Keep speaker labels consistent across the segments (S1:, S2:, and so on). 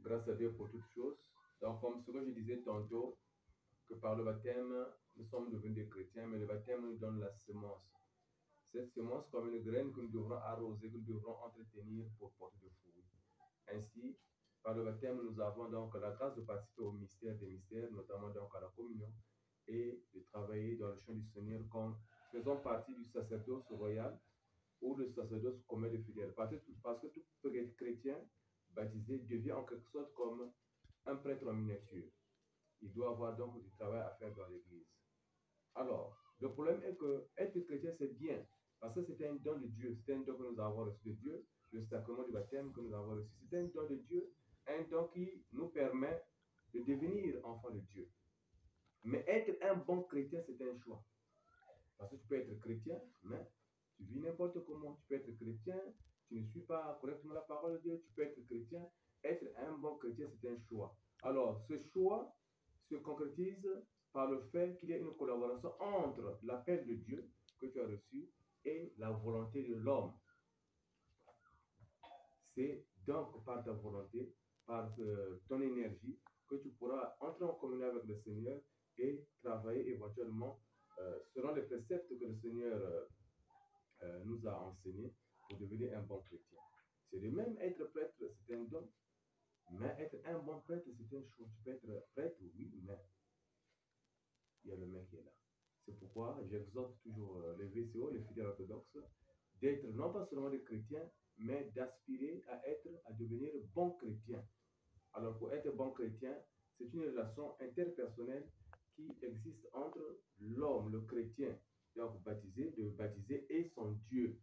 S1: grâce à Dieu pour toutes choses. Donc, comme ce que je disais tantôt, que par le baptême, nous sommes devenus des chrétiens, mais le baptême nous donne la semence. Cette semence comme une graine que nous devrons arroser, que nous devrons entretenir pour porter de fruits. Ainsi, par le baptême, nous avons donc la grâce de participer au mystère des mystères, notamment donc à la communion, et de travailler dans le champ du Seigneur comme faisant partie du sacerdoce royal ou le sacerdoce commun des fidèles. Parce que tout chrétien baptisé devient en quelque sorte comme un prêtre en miniature. Il doit avoir donc du travail à faire dans l'Église. Alors, le problème est que être chrétien, c'est bien, parce que c'est un don de Dieu, c'est un don que nous avons reçu de Dieu, le sacrement du baptême que nous avons reçu, c'est un don de Dieu, un don qui nous permet de devenir enfants de Dieu. Mais être un bon chrétien, c'est un choix. Parce que tu peux être chrétien, mais tu vis n'importe comment. Tu peux être chrétien, tu ne suis pas correctement la parole de Dieu, tu peux être chrétien. Être un bon chrétien, c'est un choix. Alors, ce choix se concrétise par le fait qu'il y a une collaboration entre l'appel de Dieu que tu as reçu et la volonté de l'homme. C'est donc par ta volonté, par ton énergie, que tu pourras entrer en communion avec le Seigneur et travailler éventuellement selon les préceptes que le Seigneur nous a enseignés pour devenir un bon chrétien. C'est de même être prêtre, c'est un don, mais être un bon prêtre, c'est un choix. Tu peux être prêtre, oui, mais il y a le mec qui est là. C'est pourquoi j'exhorte toujours les VCO, les fidèles orthodoxes, d'être non pas seulement des chrétiens, mais d'aspirer à devenir bons chrétiens. Alors pour être bon chrétien, c'est une relation interpersonnelle qui existe entre l'homme, le chrétien, donc baptisé, de baptiser, et son Dieu.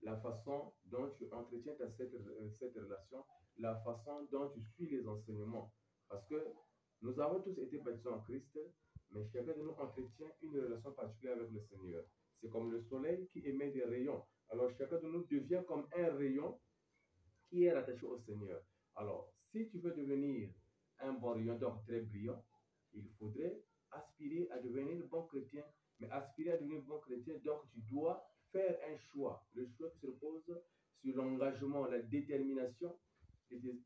S1: La façon dont tu entretiens cette relation, la façon dont tu suis les enseignements. Parce que nous avons tous été baptisés en Christ, mais chacun de nous entretient une relation particulière avec le Seigneur. C'est comme le soleil qui émet des rayons. Alors chacun de nous devient comme un rayon qui est rattaché au Seigneur. Alors, si tu veux devenir un bon rayon, donc très brillant, il faudrait aspirer à devenir bon chrétien. Mais aspirer à devenir bon chrétien, donc tu dois faire un choix. Le choix qui se repose sur l'engagement, la détermination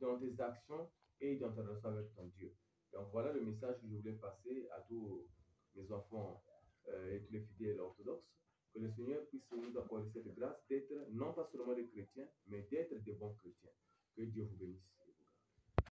S1: dans tes actions et dans ta relation avec ton Dieu. Donc voilà le message que je voulais passer à tous mes enfants et tous les fidèles orthodoxes. Que le Seigneur puisse nous accorder cette grâce d'être non pas seulement des chrétiens, mais d'être des bons chrétiens. Que Dieu vous bénisse.